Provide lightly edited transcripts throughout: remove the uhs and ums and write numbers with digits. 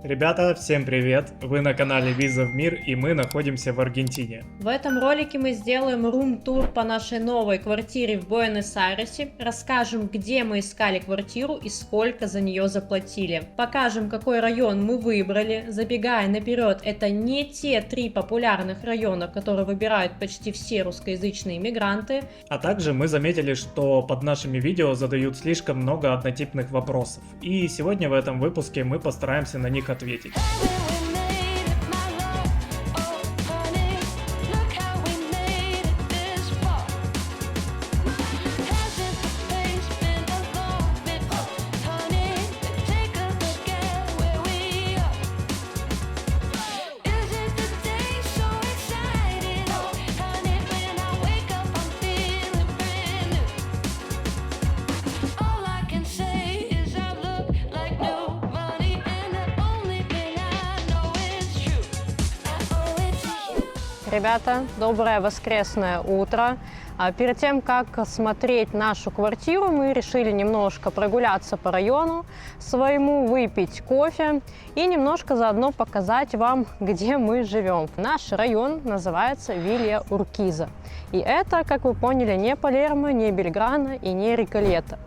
Ребята, всем привет! Вы на канале Виза в Мир, и мы находимся в Аргентине. В этом ролике мы сделаем рум-тур по нашей новой квартире в Буэнос-Айресе, расскажем, где мы искали квартиру и сколько за нее заплатили. Покажем, какой район мы выбрали. Забегая наперед, это не те 3 популярных района, которые выбирают почти все русскоязычные мигранты. А также мы заметили, что под нашими видео задают слишком много однотипных вопросов. И сегодня в этом выпуске мы постараемся на них ответить. Ребята, доброе воскресное утро. Перед тем, как смотреть нашу квартиру, мы решили немножко прогуляться по району своему, выпить кофе и немножко заодно показать вам, где мы живем. Наш район называется Вилья Уркиза. И это, как вы поняли, не Палермо, не Бельграно и не Реколета.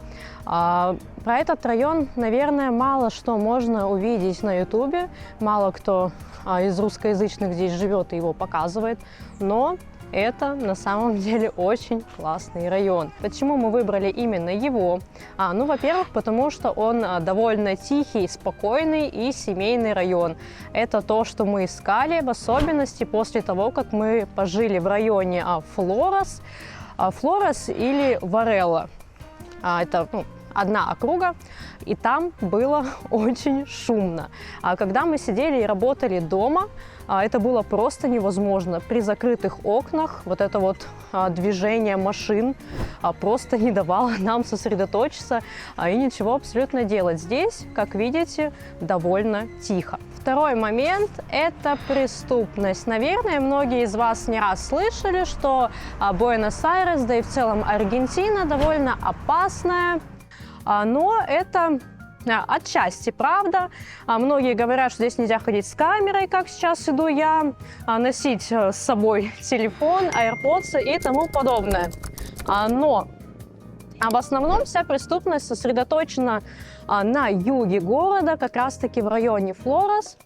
Про этот район, наверное, мало что можно увидеть на ютубе, мало кто из русскоязычных здесь живет и его показывает, но это на самом деле очень классный район. Почему мы выбрали именно его? Ну, во-первых, потому что он довольно тихий, спокойный и семейный район. Это то, что мы искали, в особенности после того, как мы пожили в районе Флорес или Варелла. Это одна округа, и там было очень шумно. Когда мы сидели и работали дома, это было просто невозможно. При закрытых окнах вот это вот движение машин просто не давало нам сосредоточиться и ничего абсолютно делать. Здесь, как видите, довольно тихо. Второй момент – это преступность. Наверное, многие из вас не раз слышали, что Буэнос-Айрес, да и в целом Аргентина довольно опасная. Но это отчасти правда. Многие говорят, что здесь нельзя ходить с камерой, как сейчас иду я, носить с собой телефон, AirPods и тому подобное. Но в основном вся преступность сосредоточена на юге города, как раз-таки в районе Флорес,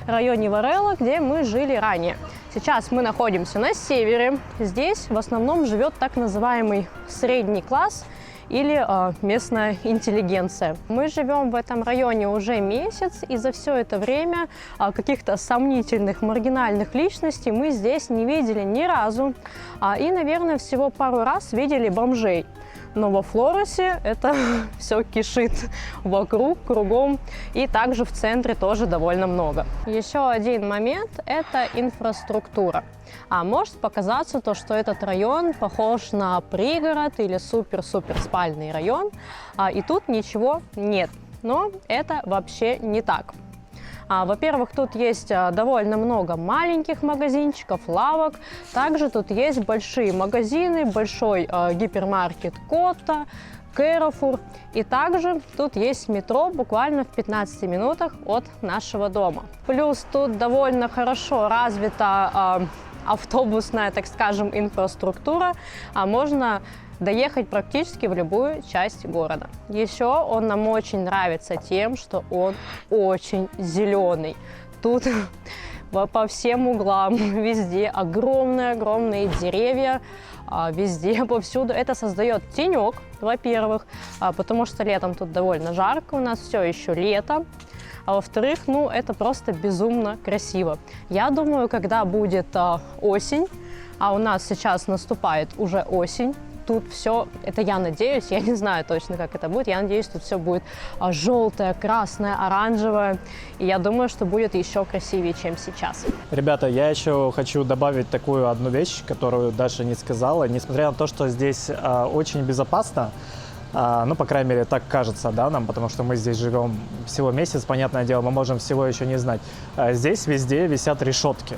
районе Варелла, где мы жили ранее. Сейчас мы находимся на севере. Здесь в основном живет так называемый средний класс или местная интеллигенция. Мы живем в этом районе уже месяц, и за все это время каких-то сомнительных, маргинальных личностей мы здесь не видели ни разу. И, наверное, всего пару раз видели бомжей. Но во Флоресе это все кишит вокруг, кругом, и также в центре тоже довольно много. Еще один момент – это инфраструктура. Может показаться то, что этот район похож на пригород или супер-супер спальный район, и тут ничего нет. Но это вообще не так. Во-первых, тут есть довольно много маленьких магазинчиков, лавок. Также тут есть большие магазины, большой гипермаркет Котта, Carrefour. И также тут есть метро буквально в 15 минутах от нашего дома. Плюс тут довольно хорошо развита автобусная, так скажем, инфраструктура. Можно доехать практически в любую часть города. Еще он нам очень нравится тем, что он очень зеленый. Тут по всем углам, везде огромные деревья, везде, повсюду. Это создает тенек, во-первых, потому что летом тут довольно жарко, у нас все еще лето. А во-вторых, это просто безумно красиво. Я думаю, когда будет осень, а у нас сейчас наступает уже осень, тут все, это я надеюсь, я не знаю точно, как это будет, я надеюсь, тут все будет желтое, красное, оранжевое, и я думаю, что будет еще красивее, чем сейчас. Ребята, я еще хочу добавить такую одну вещь, которую Даша не сказала. Несмотря на то, что здесь очень безопасно, по крайней мере, так кажется, да, нам, потому что мы здесь живем всего месяц, понятное дело, мы можем всего еще не знать. Здесь везде висят решетки.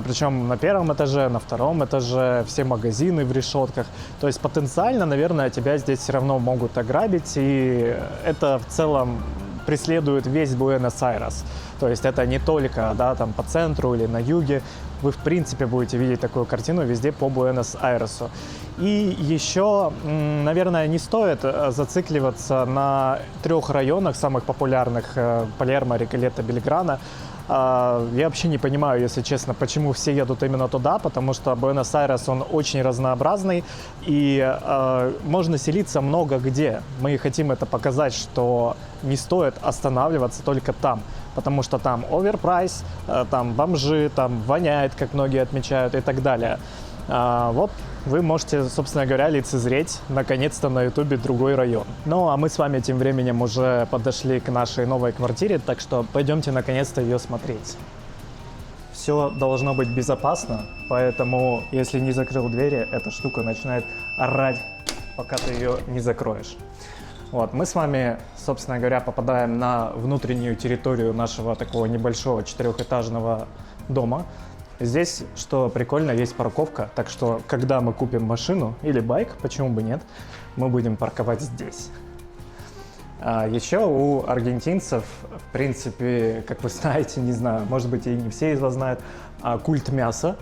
Причем на первом этаже, на втором этаже, все магазины в решетках. То есть потенциально, наверное, тебя здесь все равно могут ограбить, и это в целом преследует весь Буэнос-Айрес. То есть это не только, да, там по центру или на юге. Вы, в принципе, будете видеть такую картину везде по Буэнос-Айресу. И еще, наверное, не стоит зацикливаться на 3 районах самых популярных – Палермо, Реколета, Бельграно. Я вообще не понимаю, если честно, почему все едут именно туда, потому что Буэнос-Айрес, он очень разнообразный, и можно селиться много где. Мы хотим это показать, что не стоит останавливаться только там, потому что там оверпрайс, там бомжи, там воняет, как многие отмечают, и так далее. Вот вы можете, собственно говоря, лицезреть наконец-то на ютубе другой район. Ну а мы с вами тем временем уже подошли к нашей новой квартире, так что пойдемте наконец-то ее смотреть. Все должно быть безопасно, поэтому если не закрыл двери, эта штука начинает орать, пока ты ее не закроешь. Вот, мы с вами, собственно говоря, попадаем на внутреннюю территорию нашего такого небольшого 4-этажного дома. Здесь, что прикольно, есть парковка, так что, когда мы купим машину или байк, почему бы нет, мы будем парковать здесь. Еще у аргентинцев, в принципе, как вы знаете, не знаю, может быть, и не все из вас знают, культ мяса.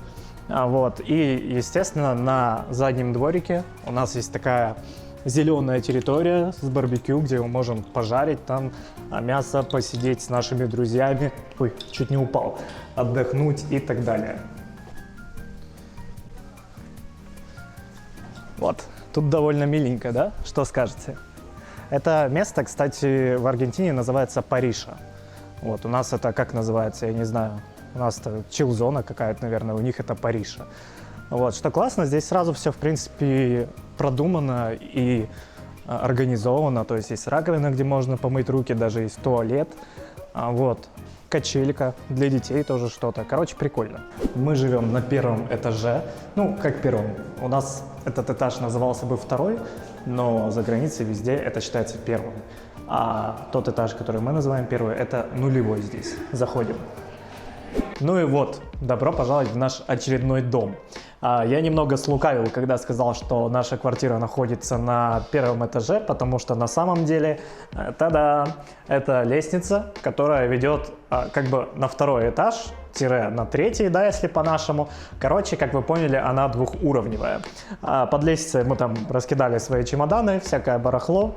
Вот. И, естественно, на заднем дворике у нас есть такая зеленая территория с барбекю, где мы можем пожарить там мясо, посидеть с нашими друзьями, ой, чуть не упал, отдохнуть и так далее. Вот, тут довольно миленько, да? Что скажете? Это место, кстати, в Аргентине называется Париша. Вот, у нас это как называется, я не знаю. У нас это чил-зона какая-то, наверное, у них это Париша. Вот, что классно, здесь сразу все, в принципе, продумано и организовано. То есть есть раковина, где можно помыть руки, даже есть туалет. Вот, качелька для детей тоже что-то. Короче, прикольно. Мы живем на 1-м этаже. Ну, как 1-м. У нас этот этаж назывался бы 2-й, но за границей везде это считается 1-м. А тот этаж, который мы называем 1-й, это 0-й здесь. Заходим. Ну и вот, добро пожаловать в наш очередной дом. Я немного слукавил, когда сказал, что наша квартира находится на 1-м этаже, потому что на самом деле, та-да, это лестница, которая ведет как бы на 2-й этаж, на 3-й, да, если по-нашему. Короче, как вы поняли, она двухуровневая. Под лестницей мы там раскидали свои чемоданы, всякое барахло.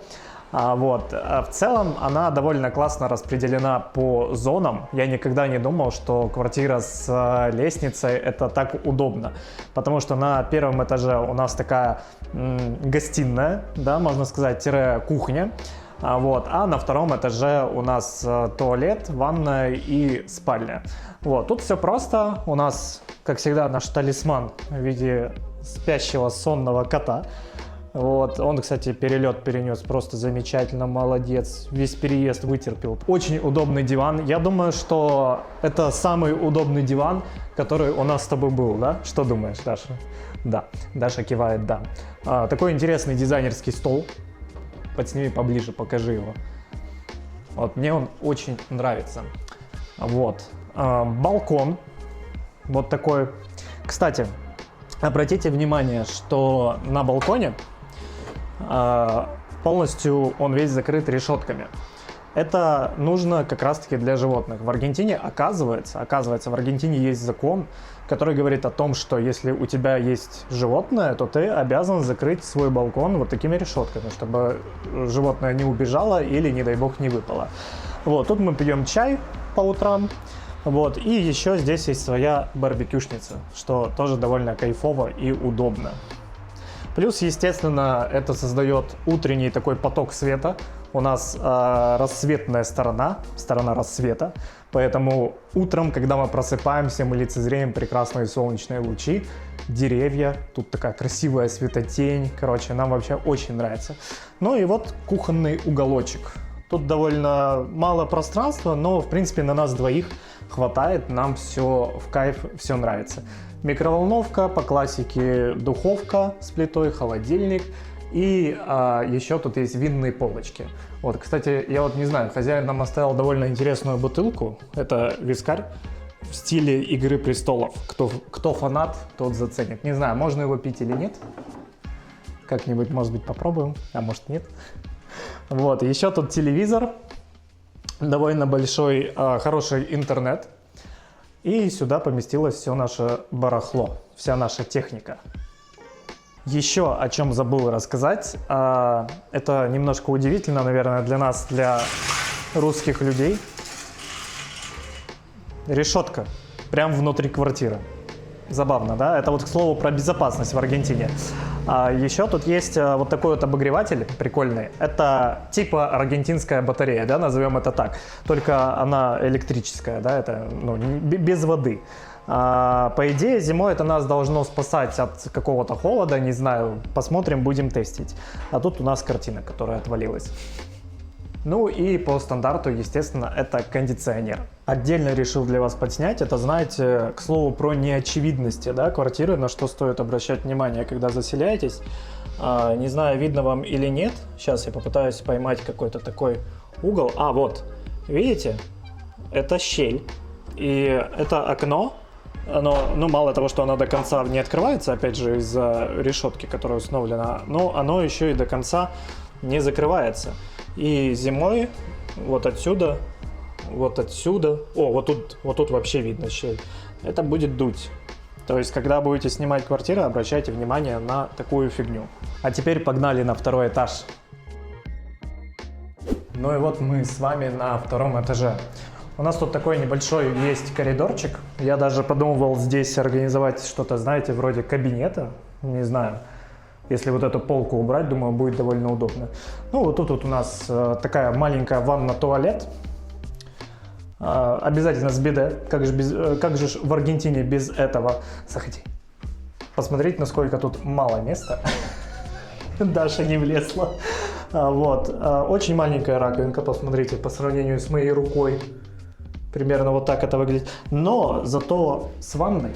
Вот. В целом она довольно классно распределена по зонам. Я никогда не думал, что квартира с лестницей это так удобно. Потому что на 1-м этаже у нас такая гостиная, да, можно сказать, кухня. Вот. А на 2-м этаже у нас туалет, ванная и спальня. Вот. Тут все просто. У нас, как всегда, наш талисман в виде спящего сонного кота. Вот, он, кстати, перелет перенес просто замечательно, молодец, весь переезд вытерпел. Очень удобный диван. Я думаю, что это самый удобный диван, который у нас с тобой был, да? Что думаешь, Даша? Да, Даша кивает, да. Такой интересный дизайнерский стол. Подсними поближе, покажи его. Вот, мне он очень нравится. Вот, балкон вот такой. Кстати, обратите внимание, что на балконе полностью он весь закрыт решетками. Это нужно как раз-таки для животных. В Аргентине, оказывается, в Аргентине есть закон, который говорит о том, что если у тебя есть животное, то ты обязан закрыть свой балкон вот такими решетками, чтобы животное не убежало или, не дай бог, не выпало. Вот, тут мы пьем чай по утрам. Вот, и еще здесь есть своя барбекюшница, что тоже довольно кайфово и удобно. Плюс, естественно, это создает утренний такой поток света. У нас рассветная сторона рассвета. Поэтому утром, когда мы просыпаемся, мы лицезреем прекрасные солнечные лучи, деревья. Тут такая красивая светотень. Короче, нам вообще очень нравится. Ну и вот кухонный уголочек. Тут довольно мало пространства, но, в принципе, на нас двоих хватает. Нам все в кайф, все нравится. Микроволновка, по классике духовка с плитой, холодильник. И еще тут есть винные полочки. Вот, кстати, я вот не знаю, хозяин нам оставил довольно интересную бутылку. Это вискарь в стиле «Игры престолов». Кто фанат, тот заценит. Не знаю, можно его пить или нет. Как-нибудь, может быть, попробуем, а может нет. Вот, еще тут телевизор. довольно большой, хороший интернет. И сюда поместилось все наше барахло, вся наша техника. Еще о чем забыл рассказать, это немножко удивительно, наверное, для нас, для русских людей. Решетка прямо внутри квартиры. Забавно, да? Это вот, к слову, про безопасность в Аргентине. Еще тут есть вот такой вот обогреватель прикольный. Это типа аргентинская батарея, да, назовем это так. Только она электрическая, да, это без воды. По идее, зимой это нас должно спасать от какого-то холода, не знаю, посмотрим, будем тестить. А тут у нас картина, которая отвалилась. Ну и по стандарту, естественно, это кондиционер. Отдельно решил для вас подснять, это, знаете, к слову, про неочевидности, да, квартиры, на что стоит обращать внимание, когда заселяетесь. Не знаю, видно вам или нет, сейчас я попытаюсь поймать какой-то такой угол. Вот, видите, это щель, и это окно, оно, мало того, что оно до конца не открывается, опять же, из-за решетки, которая установлена, но оно еще и до конца не закрывается. И зимой вот отсюда, вот тут вообще видно щель. Это будет дуть. То есть, когда будете снимать квартиру, обращайте внимание на такую фигню. А теперь погнали на второй этаж. Ну и вот мы с вами на втором этаже. У нас тут такой небольшой есть коридорчик. Я даже подумывал здесь организовать что-то, знаете, вроде кабинета. Не знаю. Если вот эту полку убрать, думаю, будет довольно удобно. Ну, вот тут вот у нас такая маленькая ванна-туалет. Обязательно с биде. Как же в Аргентине без этого? Заходи. Посмотрите, насколько тут мало места. Даша не влезла. Вот. Очень маленькая раковинка, посмотрите, по сравнению с моей рукой. Примерно вот так это выглядит. Но зато с ванной.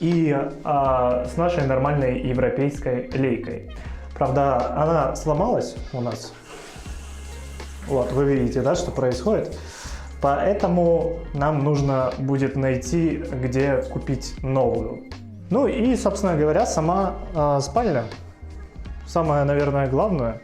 И с нашей нормальной европейской лейкой. Правда, она сломалась у нас. Вот, вы видите, да, что происходит. Поэтому нам нужно будет найти, где купить новую. Ну и, собственно говоря, сама спальня. Самое, наверное, главное.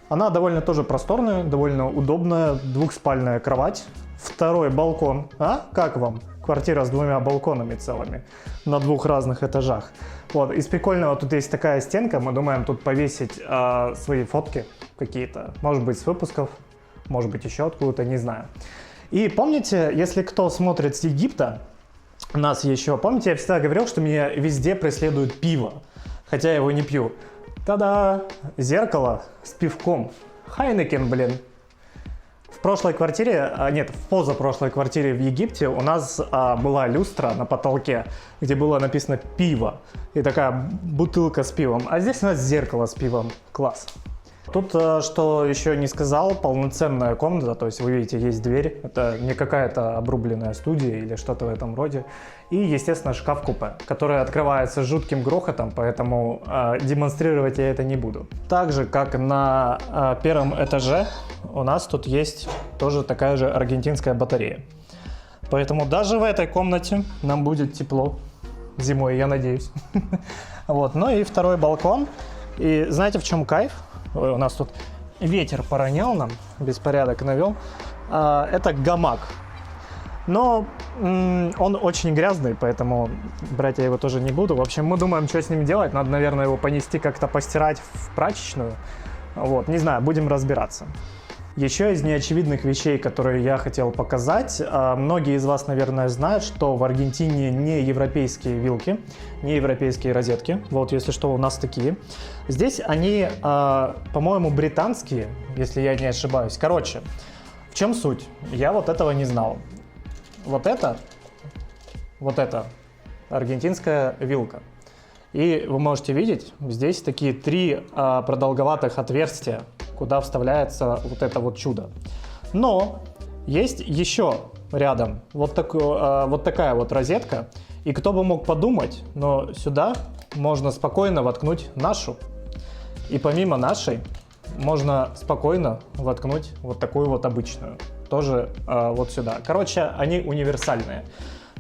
Она довольно тоже просторная, довольно удобная. Двухспальная кровать. Второй балкон. Как вам? Квартира с 2 балконами целыми на 2 разных этажах. Вот. Из прикольного тут есть такая стенка. Мы думаем тут повесить свои фотки какие-то. Может быть, с выпусков, может быть, еще откуда-то, не знаю. И помните, если кто смотрит с Египта, нас еще, помните, я всегда говорил, что меня везде преследует пиво, хотя я его не пью. Та-да! Зеркало с пивком. Хайнекен, блин. В прошлой квартире, в позапрошлой квартире в Египте у нас была люстра на потолке, где было написано «пиво» и такая бутылка с пивом. А здесь у нас зеркало с пивом. Класс. Тут, что еще не сказал, полноценная комната, то есть вы видите, есть дверь, это не какая-то обрубленная студия или что-то в этом роде. И, естественно, шкаф-купе, который открывается с жутким грохотом, поэтому демонстрировать я это не буду. Так же, как на первом этаже, у нас тут есть тоже такая же аргентинская батарея. Поэтому даже в этой комнате нам будет тепло зимой, я надеюсь. Вот. Ну и второй балкон. И знаете, в чем кайф? Ой, у нас тут ветер поронял нам, беспорядок навел. Это гамак. Но он очень грязный, поэтому брать я его тоже не буду. В общем, мы думаем, что с ним делать. Надо, наверное, его понести как-то постирать в прачечную. Вот, не знаю, будем разбираться. Еще из неочевидных вещей, которые я хотел показать. Многие из вас, наверное, знают, что в Аргентине не европейские вилки, не европейские розетки. Вот, если что, у нас такие. Здесь они, по-моему, британские, если я не ошибаюсь. Короче, в чем суть? Я вот этого не знал. Вот это аргентинская вилка. И вы можете видеть, здесь такие 3 продолговатых отверстия, куда вставляется вот это вот чудо. Но есть еще рядом вот такая вот розетка. И кто бы мог подумать, но сюда можно спокойно воткнуть нашу. И помимо нашей можно спокойно воткнуть вот такую вот обычную. Тоже вот сюда. Короче, они универсальные.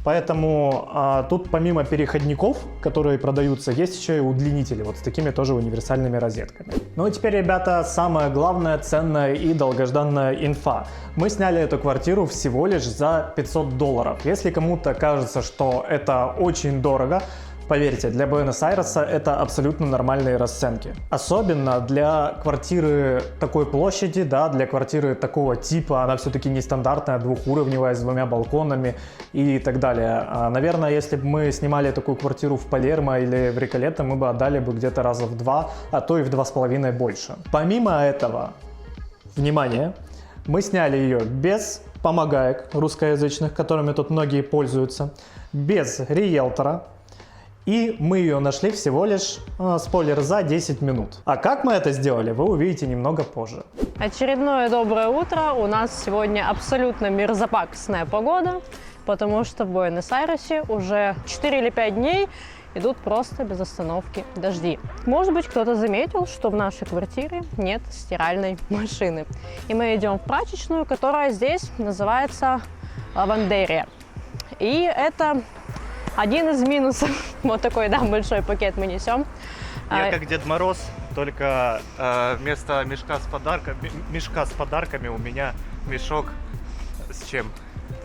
Поэтому тут помимо переходников, которые продаются, есть еще и удлинители, вот с такими тоже универсальными розетками. Ну и теперь, ребята, самое главное, ценная и долгожданная инфа. Мы сняли эту квартиру всего лишь за $500. Если кому-то кажется, что это очень дорого, поверьте, для Буэнос-Айреса это абсолютно нормальные расценки. Особенно для квартиры такой площади, да, для квартиры такого типа, она все-таки нестандартная, двухуровневая, с 2 балконами и так далее. Наверное, если бы мы снимали такую квартиру в Палермо или в Реколето, мы бы отдали бы где-то раза в 2, а то и в 2,5 больше. Помимо этого, внимание, мы сняли ее без помогаек русскоязычных, которыми тут многие пользуются, без риэлтора. И мы ее нашли всего лишь, спойлер, за 10 минут. А как мы это сделали, вы увидите немного позже. Очередное доброе утро. У нас сегодня абсолютно мерзопакостная погода, потому что в Буэнос-Айресе уже 4 или 5 дней идут просто без остановки дожди. Может быть, кто-то заметил, что в нашей квартире нет стиральной машины. И мы идем в прачечную, которая здесь называется лавандерия. И это один из минусов. Вот такой, да, большой пакет мы несем. Я как Дед Мороз, только вместо мешка с подарками у меня мешок с чем?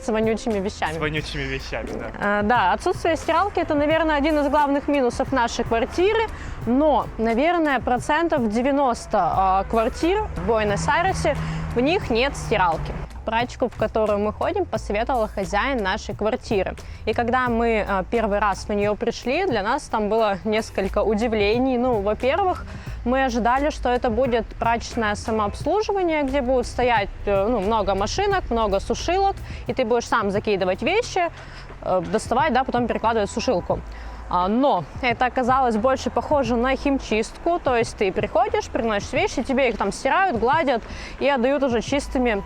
С вонючими вещами. С вонючими вещами, да. Да, отсутствие стиралки – это, наверное, один из главных минусов нашей квартиры. Но, наверное, 90% квартир в Буэнос-Айресе, в них нет стиралки. Прачку, в которую мы ходим, посоветовал хозяин нашей квартиры. И когда мы первый раз на нее пришли, для нас там было несколько удивлений. Ну, во-первых, мы ожидали, что это будет прачечное самообслуживание, где будет стоять много машинок, много сушилок, и ты будешь сам закидывать вещи, доставать, да, потом перекладывать в сушилку. Но это оказалось больше похоже на химчистку, то есть ты приходишь, приносишь вещи, тебе их там стирают, гладят и отдают уже чистыми,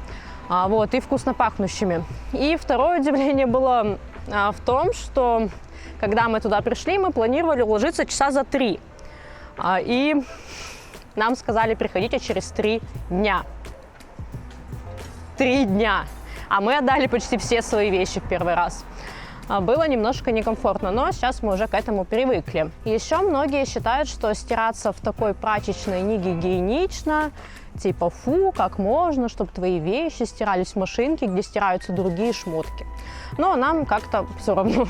и вкусно пахнущими. И второе удивление было в том, что когда мы туда пришли, мы планировали уложиться часа за 3. И нам сказали, приходите через 3 дня. 3 дня. А мы отдали почти все свои вещи в первый раз. Было немножко некомфортно, но сейчас мы уже к этому привыкли. Еще многие считают, что стираться в такой прачечной не гигиенично. Типа, фу, как можно, чтобы твои вещи стирались в машинке, где стираются другие шмотки. Но нам как-то все равно,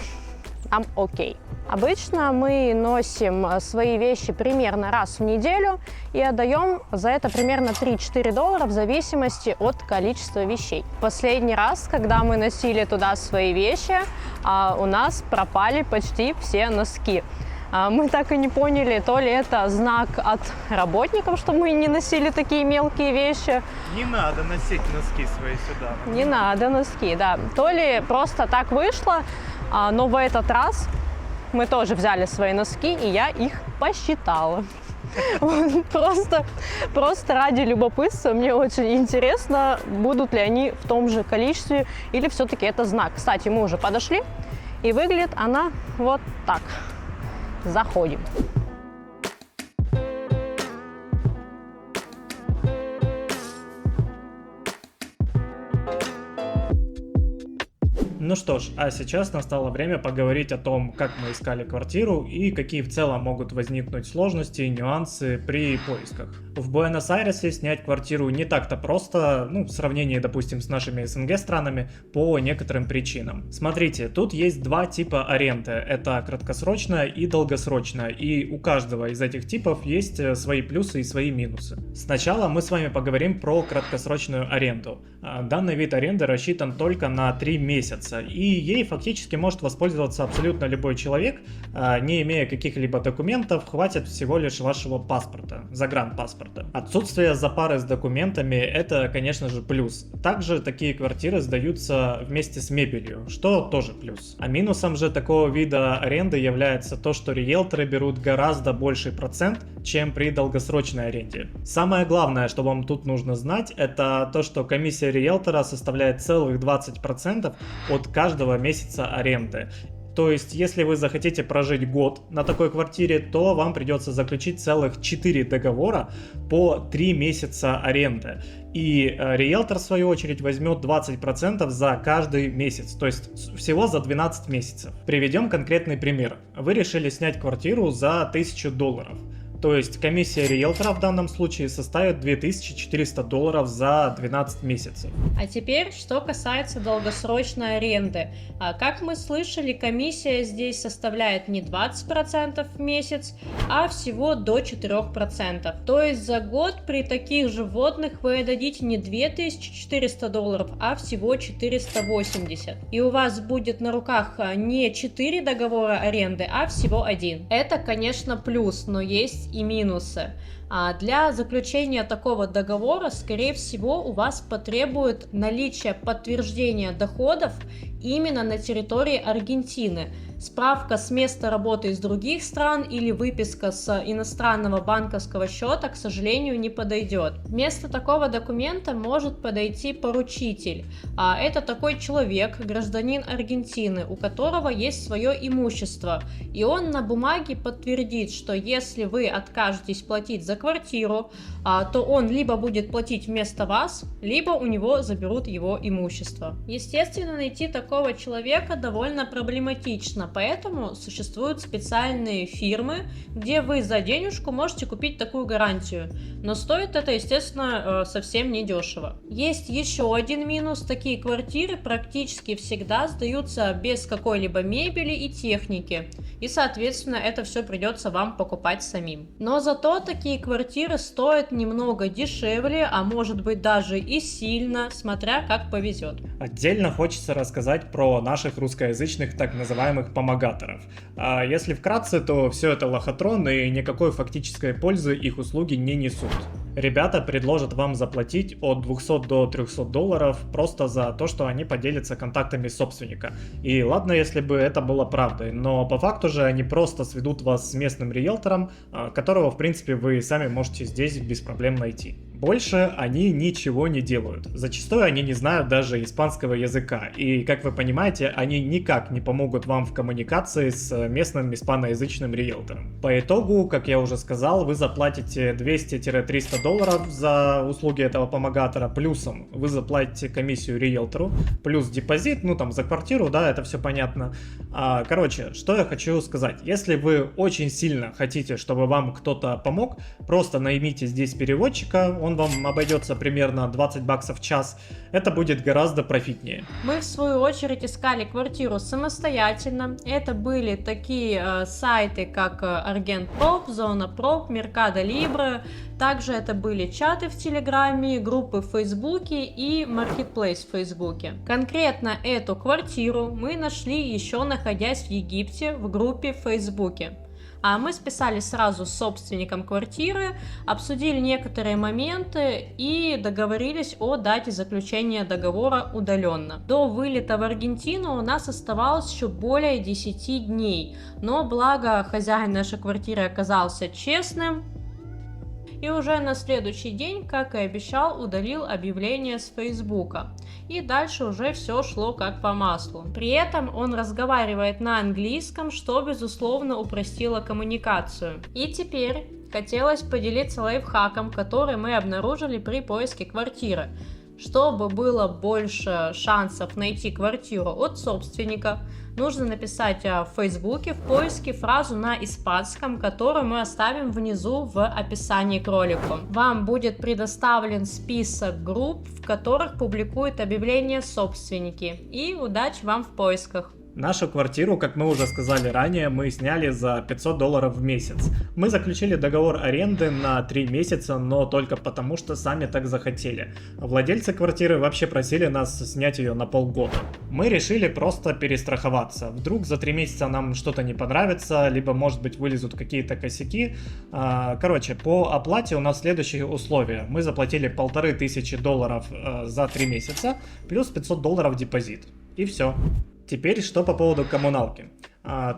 нам окей. Обычно мы носим свои вещи примерно раз в неделю и отдаем за это примерно $3-4 в зависимости от количества вещей. Последний раз, когда мы носили туда свои вещи, у нас пропали почти все носки. Мы так и не поняли, то ли это знак от работников, что мы не носили такие мелкие вещи. Не надо носить носки свои сюда. Не надо носки, да. То ли просто так вышло, но в этот раз мы тоже взяли свои носки, и я их посчитала. Просто ради любопытства мне очень интересно, будут ли они в том же количестве или все-таки это знак. Кстати, мы уже подошли, и выглядит она вот так. Заходим. Ну что ж, а сейчас настало время поговорить о том, как мы искали квартиру и какие в целом могут возникнуть сложности и нюансы при поисках. В Буэнос-Айресе снять квартиру не так-то просто, в сравнении, допустим, с нашими СНГ странами, по некоторым причинам. Смотрите, тут есть два типа аренды. Это краткосрочная и долгосрочная, и у каждого из этих типов есть свои плюсы и свои минусы. Сначала мы с вами поговорим про краткосрочную аренду. Данный вид аренды рассчитан только на 3 месяца, и ей фактически может воспользоваться абсолютно любой человек, не имея каких-либо документов, хватит всего лишь вашего паспорта, загранпаспорта. Отсутствие запары с документами – это, конечно же, плюс. Также такие квартиры сдаются вместе с мебелью, что тоже плюс. А минусом же такого вида аренды является то, что риэлторы берут гораздо больший процент, чем при долгосрочной аренде. Самое главное, что вам тут нужно знать, это то, что комиссия риэлтора составляет целых 20% от каждого месяца аренды. То есть, если вы захотите прожить год на такой квартире, то вам придется заключить целых 4 договора по 3 месяца аренды. И риэлтор, в свою очередь, возьмет 20% за каждый месяц, то есть всего за 12 месяцев. Приведем конкретный пример. Вы решили снять квартиру за $1000. То есть комиссия риэлтора в данном случае составит $2400 за 12 месяцев. А теперь, что касается долгосрочной аренды. Как мы слышали, комиссия здесь составляет не 20% в месяц, а всего до 4%. То есть за год при таких же вводных вы отдадите не $2400, а всего 480. И у вас будет на руках не 4 договора аренды, а всего 1. Это, конечно, плюс, но есть и минусы. Для заключения такого договора, скорее всего, у вас потребует наличие подтверждения доходов именно на территории Аргентины. Справка с места работы из других стран или выписка с иностранного банковского счета, к сожалению, не подойдет. Вместо такого документа может подойти поручитель. Это такой человек, гражданин Аргентины, у которого есть свое имущество. И он на бумаге подтвердит, что если вы откажетесь платить за квартиру, то он либо будет платить вместо вас, либо у него заберут его имущество. Естественно, найти такого человека довольно проблематично. Поэтому существуют специальные фирмы, где вы за денежку можете купить такую гарантию. Но стоит это, естественно, совсем недешево. Есть еще один минус. Такие квартиры практически всегда сдаются без какой-либо мебели и техники. И, соответственно, это все придется вам покупать самим. Но зато такие квартиры стоят немного дешевле, а может быть даже и сильно, смотря как повезет. Отдельно хочется рассказать про наших русскоязычных так называемых помогаторов. Если вкратце, то все это лохотрон и никакой фактической пользы их услуги не несут. Ребята предложат вам заплатить от 200 до $300 просто за то, что они поделятся контактами собственника. И ладно, если бы это было правдой, но по факту же они просто сведут вас с местным риэлтором, которого, в принципе, вы сами можете здесь без проблем найти. Больше они ничего не делают. Зачастую они не знают даже испанского языка. И, как вы понимаете, они никак не помогут вам в коммуникации с местным испаноязычным риэлтором. По итогу, как я уже сказал, вы заплатите $200-300 за услуги этого помогатора. Плюсом вы заплатите комиссию риэлтору. Плюс депозит, ну там за квартиру, да, это все понятно. Короче, что я хочу сказать. Если вы очень сильно хотите, чтобы вам кто-то помог, просто наймите здесь переводчика. Он вам обойдется примерно $20 в час, это будет гораздо профитнее. Мы, в свою очередь, искали квартиру самостоятельно. Это были такие сайты, как Argentprop, Zonaprop, Mercado Libre. Также это были чаты в Телеграме, группы в Фейсбуке и Marketplace в Фейсбуке. Конкретно эту квартиру мы нашли еще находясь в Египте в группе в Фейсбуке. Мы списались сразу с собственником квартиры, обсудили некоторые моменты и договорились о дате заключения договора удаленно. До вылета в Аргентину у нас оставалось еще более 10 дней, но благо хозяин нашей квартиры оказался честным, и уже на следующий день, как и обещал, удалил объявление с Фейсбука. И дальше уже все шло как по маслу. При этом он разговаривает на английском, что безусловно упростило коммуникацию. И теперь хотелось поделиться лайфхаком, который мы обнаружили при поиске квартиры. Чтобы было больше шансов найти квартиру от собственника, нужно написать в Фейсбуке в поиске фразу на испанском, которую мы оставим внизу в описании к ролику. Вам будет предоставлен список групп, в которых публикуют объявления собственники. И удачи вам в поисках! Нашу квартиру, как мы уже сказали ранее, мы сняли за $500 в месяц. Мы заключили договор аренды на 3 месяца, но только потому, что сами так захотели. Владельцы квартиры вообще просили нас снять ее на полгода. Мы решили просто перестраховаться. Вдруг за 3 месяца нам что-то не понравится, либо, может быть, вылезут какие-то косяки. Короче, по оплате у нас следующие условия. Мы заплатили $1500 за 3 месяца, плюс $500 депозит. И все. Теперь что по поводу коммуналки.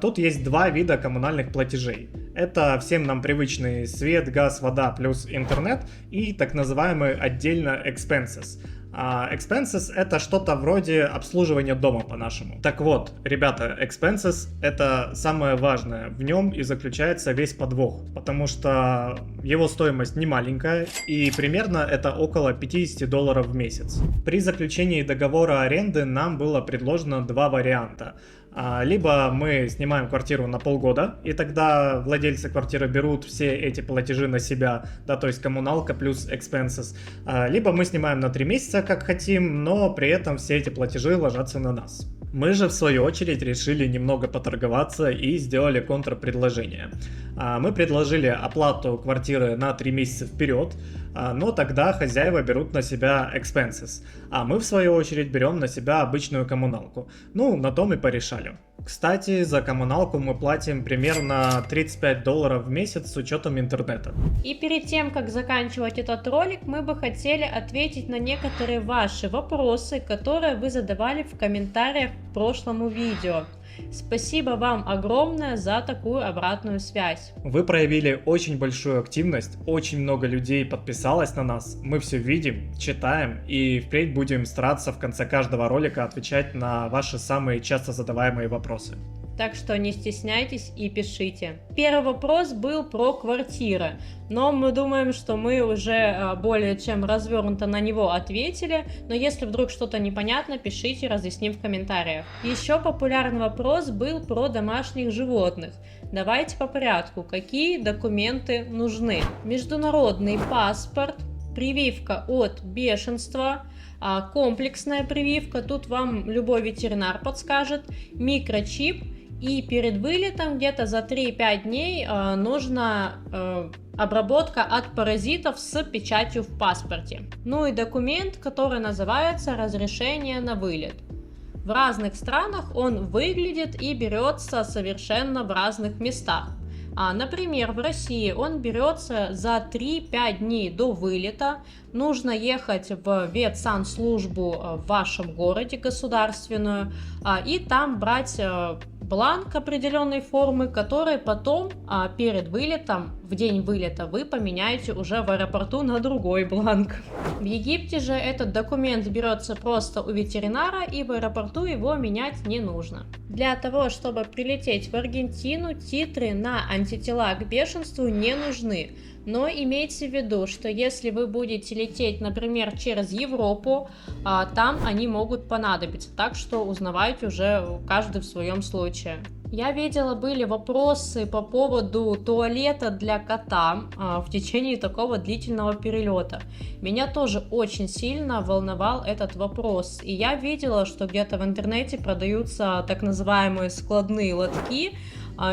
Тут есть 2 вида коммунальных платежей. Это всем нам привычный свет, газ, вода плюс интернет и так называемый отдельно expenses. А expenses — это что-то вроде обслуживания дома по-нашему. Так вот, ребята, expenses — это самое важное. В нем и заключается весь подвох, потому что его стоимость не маленькая, и примерно это около $50 в месяц. При заключении договора аренды нам было предложено два варианта. Либо мы снимаем квартиру на полгода, и тогда владельцы квартиры берут все эти платежи на себя, да, то есть коммуналка плюс expenses. Либо мы снимаем на 3 месяца, как хотим, но при этом все эти платежи ложатся на нас. Мы же, в свою очередь, решили немного поторговаться и сделали контрпредложение. Мы предложили оплату квартиры на 3 месяца вперед, но тогда хозяева берут на себя expenses, а мы, в свою очередь, берем на себя обычную коммуналку. Ну, на том и порешали. Кстати, за коммуналку мы платим примерно $35 в месяц с учетом интернета. И перед тем, как заканчивать этот ролик, мы бы хотели ответить на некоторые ваши вопросы, которые вы задавали в комментариях к прошлому видео. Спасибо вам огромное за такую обратную связь. Вы проявили очень большую активность, очень много людей подписалось на нас, мы все видим, читаем и впредь будем стараться в конце каждого ролика отвечать на ваши самые часто задаваемые вопросы. Так что не стесняйтесь и пишите. Первый вопрос был про квартиры, но мы думаем, что мы уже более чем развернуто на него ответили, но если вдруг что-то непонятно, пишите, разъясним в комментариях. Еще популярный вопрос был про домашних животных. Давайте по порядку, какие документы нужны? Международный паспорт, прививка от бешенства, комплексная прививка, тут вам любой ветеринар подскажет, микрочип. И перед вылетом где-то за 3-5 дней нужна обработка от паразитов с печатью в паспорте. Ну и документ, который называется разрешение на вылет. В разных странах он выглядит и берется совершенно в разных местах. Например, в России он берется за 3-5 дней до вылета. Нужно ехать в ветсанслужбу в вашем городе государственную и там брать бланк определенной формы, который потом перед вылетом, в день вылета, вы поменяете уже в аэропорту на другой бланк. В Египте же этот документ берется просто у ветеринара, и в аэропорту его менять не нужно. Для того, чтобы прилететь в Аргентину, титры на антитела к бешенству не нужны. Но имейте в виду, что если вы будете лететь, например, через Европу, там они могут понадобиться, так что узнавайте уже каждый в своем случае. Я видела, были вопросы по поводу туалета для кота в течение такого длительного перелета. Меня тоже очень сильно волновал этот вопрос, и я видела, что где-то в интернете продаются так называемые складные лотки,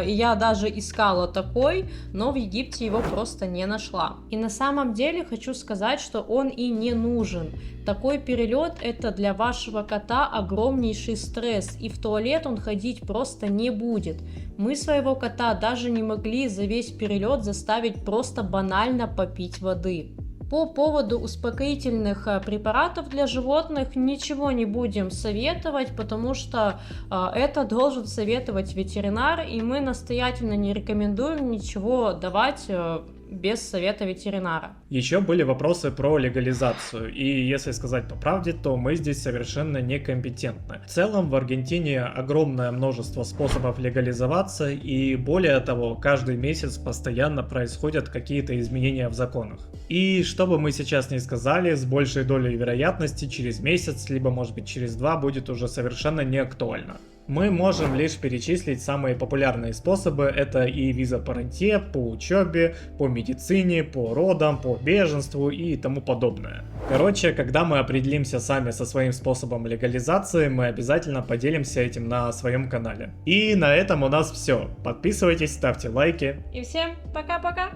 и я даже искала такой, но в Египте его просто не нашла. И на самом деле хочу сказать, что он и не нужен. Такой перелет — это для вашего кота огромнейший стресс, и в туалет он ходить просто не будет. Мы своего кота даже не могли за весь перелет заставить просто банально попить воды. По поводу успокоительных препаратов для животных ничего не будем советовать, потому что это должен советовать ветеринар, и мы настоятельно не рекомендуем ничего давать без совета ветеринара. Еще были вопросы про легализацию, и если сказать по правде, то мы здесь совершенно некомпетентны. В целом в Аргентине огромное множество способов легализоваться, и более того, каждый месяц постоянно происходят какие-то изменения в законах. И что бы мы сейчас ни сказали, с большей долей вероятности через месяц, либо может быть через 2 будет уже совершенно не актуально. Мы можем лишь перечислить самые популярные способы. Это и виза по ренте, по учебе, по медицине, по родам, по беженству и тому подобное. Короче, когда мы определимся сами со своим способом легализации, мы обязательно поделимся этим на своем канале. И на этом у нас все. Подписывайтесь, ставьте лайки. И всем пока-пока!